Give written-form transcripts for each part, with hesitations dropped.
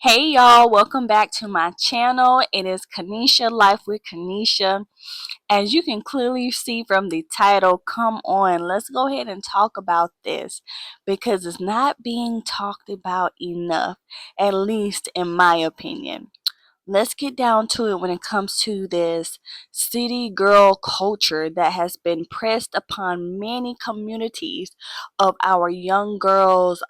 Hey y'all, welcome back to my channel. It is Kanisha Life with Kanisha. As you can clearly see from the title, come on, let's go ahead and talk about this because it's not being talked about enough, at least in my opinion. Let's get down to it when it comes to this city girl culture that has been pressed upon many communities of our young girls,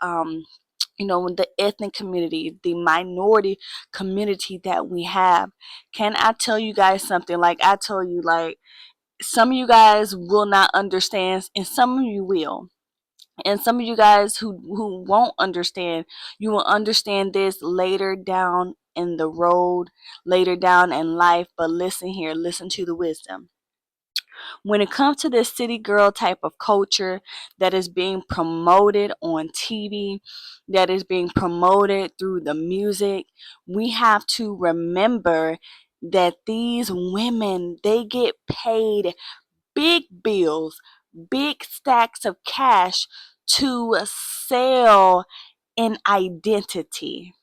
the ethnic community, the minority community that we have. Can I tell you guys something? Like I told you, like some of you guys will not understand, and some of you will. And some of you guys who won't understand, you will understand this later down in the road, later down in life. But listen here, listen to the wisdom. When it comes to this city girl type of culture that is being promoted on TV, that is being promoted through the music, we have to remember that these women, they get paid big bills, big stacks of cash to sell an identity.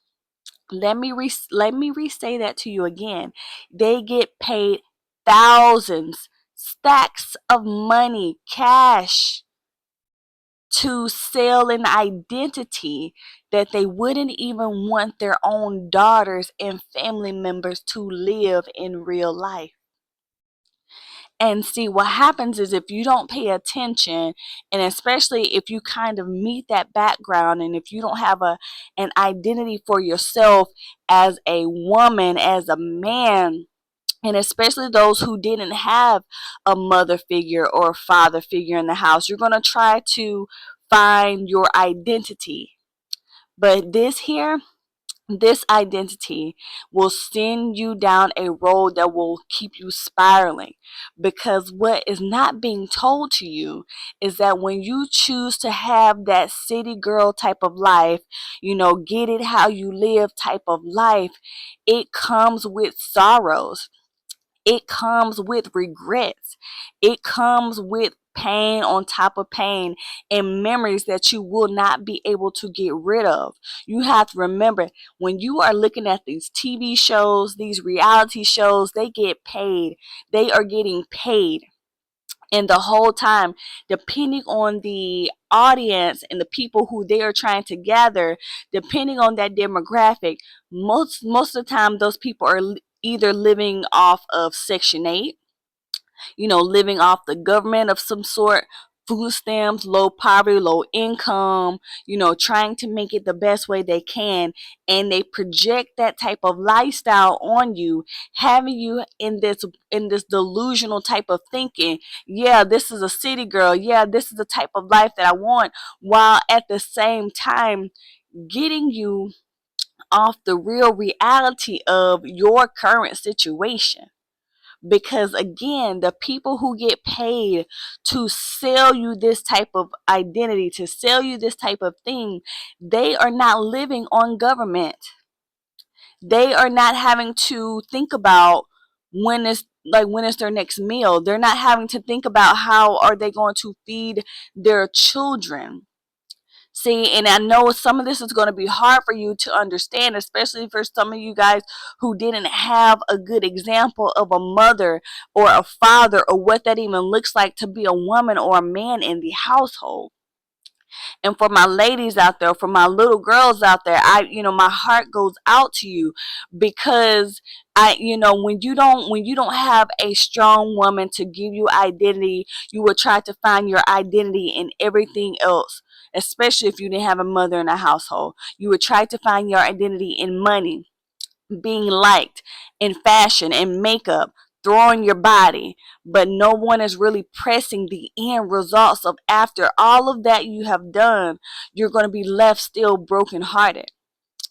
Let me restate that to you again. They get paid thousands, stacks of money, cash to sell an identity that they wouldn't even want their own daughters and family members to live in real life. And see, what happens is if you don't pay attention, and especially if you kind of meet that background, and if you don't have an identity for yourself as a woman, as a man, and especially those who didn't have a mother figure or a father figure in the house, you're going to try to find your identity. But this identity will send you down a road that will keep you spiraling, because what is not being told to you is that when you choose to have that city girl type of life, get it how you live type of life, it comes with sorrows, it comes with regrets. It comes with pain on top of pain and memories that you will not be able to get rid of. You have to remember, when you are looking at these TV shows, these reality shows, they get paid. They are getting paid. And the whole time, depending on the audience and the people who they are trying to gather, depending on that demographic, most of the time those people are either living off of Section 8, living off the government of some sort, food stamps, low poverty, low income, trying to make it the best way they can. And they project that type of lifestyle on you, having you in this delusional type of thinking. Yeah, this is a city girl. Yeah, this is the type of life that I want, while at the same time getting you off the real reality of your current situation. Because again, the people who get paid to sell you this type of identity, to sell you this type of thing, they are not living on government. They are not having to think about when is their next meal. They're not having to think about how are they going to feed their children. See, and I know some of this is going to be hard for you to understand, especially for some of you guys who didn't have a good example of a mother or a father, or what that even looks like to be a woman or a man in the household. And for my ladies out there, for my little girls out there, my heart goes out to you, because when you don't have a strong woman to give you identity, you will try to find your identity in everything else. Especially if you didn't have a mother in a household, you would try to find your identity in money, being liked, in fashion and makeup, throwing your body. But no one is really pressing the end results of, after all of that you have done, you're going to be left still brokenhearted.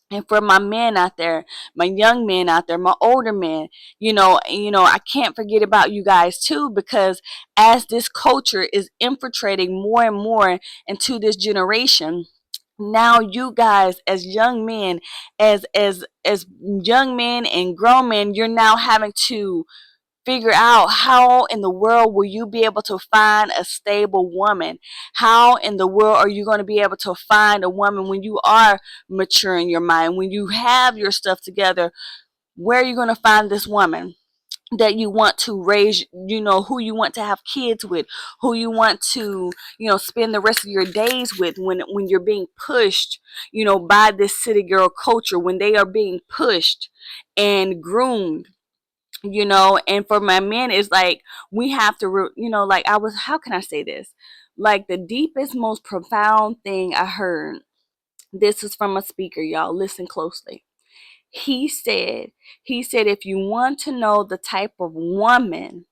And for my men out there, my young men out there, my older men, I can't forget about you guys too, because as this culture is infiltrating more and more into this generation, now you guys as young men, as young men and grown men, you're now having to figure out how in the world will you be able to find a stable woman. How in the world are you going to be able to find a woman when you are mature in your mind, when you have your stuff together? Where are you going to find this woman that you want to raise, who you want to have kids with, who you want to, spend the rest of your days with, when you're being pushed, by this city girl culture, when they are being pushed and groomed, and for my men, it's like we have to, like how can I say this? Like the deepest, most profound thing I heard, this is from a speaker, y'all, listen closely. He said, if you want to know the type of woman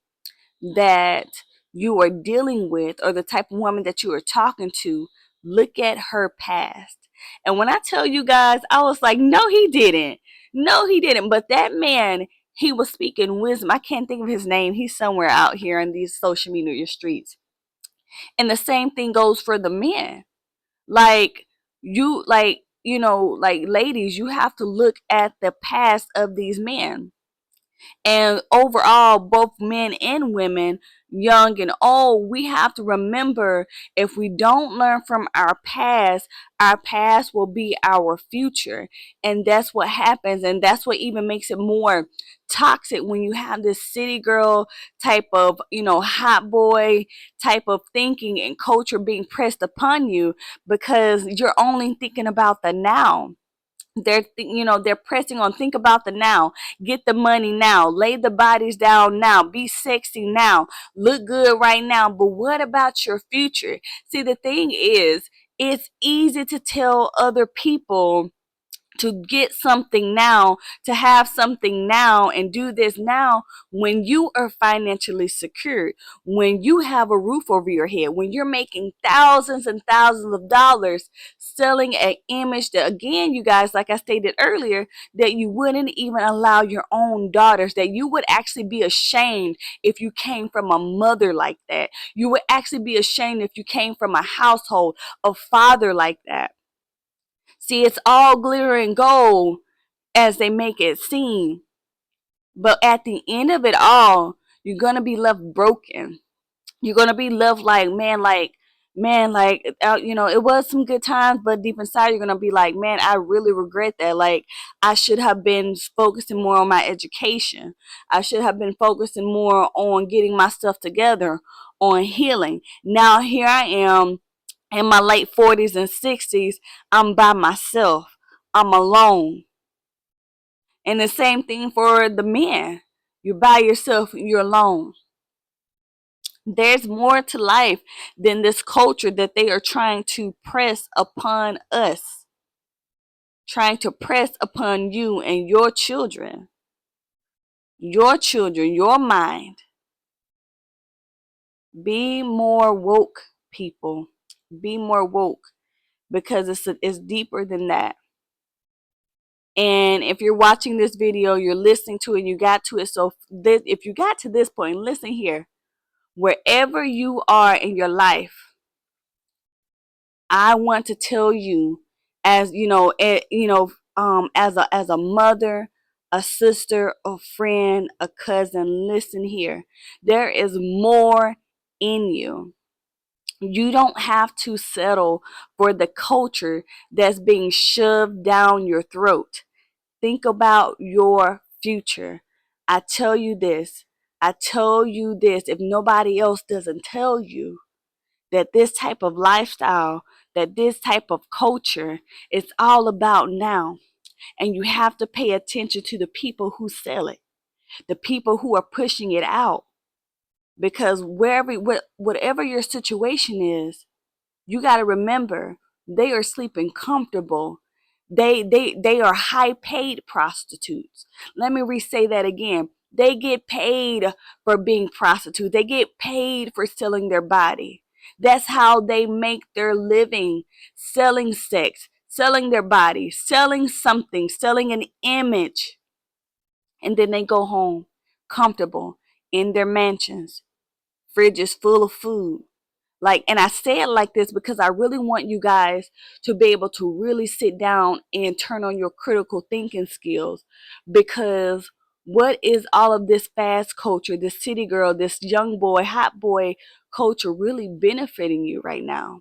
that you are dealing with, or the type of woman that you are talking to, look at her past. And when I tell you guys, I was like, no, he didn't. No, he didn't. But that man, he was speaking wisdom. I can't think of his name. He's somewhere out here in these social media streets. And the same thing goes for the men. Like, like ladies, you have to look at the past of these men. And overall, both men and women, young and old, we have to remember, if we don't learn from our past will be our future. And that's what happens. And that's what even makes it more toxic, when you have this city girl type of, hot boy type of thinking and culture being pressed upon you, because you're only thinking about the now. They're pressing on, think about the now, get the money now, lay the bodies down now, be sexy now, look good right now. But what about your future? See, the thing is, it's easy to tell other people to get something now, to have something now, and do this now, when you are financially secured, when you have a roof over your head, when you're making thousands and thousands of dollars selling an image that, again, you guys, like I stated earlier, that you wouldn't even allow your own daughters, that you would actually be ashamed if you came from a mother like that. You would actually be ashamed if you came from a household, a father like that. See, it's all glitter and gold as they make it seem. But at the end of it all, you're going to be left broken. You're going to be left like, it was some good times, but deep inside, you're going to be like, man, I really regret that. Like, I should have been focusing more on my education. I should have been focusing more on getting my stuff together, on healing. Now, here I am in my late 40s and 60s, I'm by myself. I'm alone. And the same thing for the men. You're by yourself, you're alone. There's more to life than this culture that they are trying to press upon us, trying to press upon you and your children, your mind. Be more woke, people. Be more woke, because it's deeper than that. And if you're watching this video, you're listening to it, you got to it. So if you got to this point, listen here. Wherever you are in your life, I want to tell you, as as a mother, a sister, a friend, a cousin, listen here. There is more in you. You don't have to settle for the culture that's being shoved down your throat. Think about your future. I tell you this. If nobody else doesn't tell you, that this type of lifestyle, that this type of culture, it's all about now. And you have to pay attention to the people who sell it, the people who are pushing it out. Because whatever your situation is, you got to remember, they are sleeping comfortable. They are high paid prostitutes. Let me re-say that again. They get paid for being prostitutes. They get paid for selling their body. That's how they make their living, selling sex, selling their body, selling something, selling an image. And then they go home comfortable in their mansions, fridges full of food. Like, and I say it like this because I really want you guys to be able to really sit down and turn on your critical thinking skills. Because What is all of this fast culture, this city girl, this young boy, hot boy culture really benefiting you right now?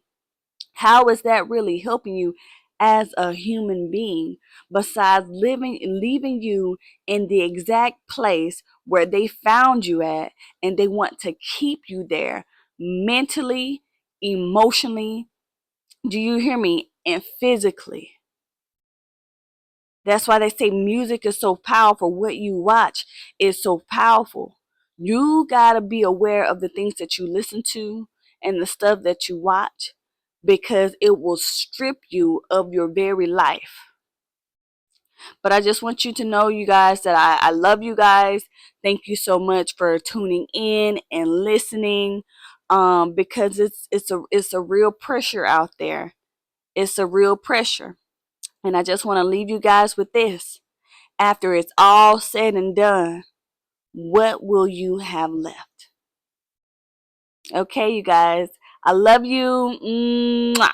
How is that really helping you as a human being, besides leaving you in the exact place where they found you at, and they want to keep you there mentally, emotionally, do you hear me? And physically. That's why they say music is so powerful. What you watch is so powerful. You got to be aware of the things that you listen to and the stuff that you watch, because it will strip you of your very life. But I just want you to know, you guys, that I love you guys. Thank you so much for tuning in and listening, because it's a real pressure out there. It's a real pressure. And I just want to leave you guys with this. After it's all said and done, what will you have left? Okay, you guys. I love you. Mwah.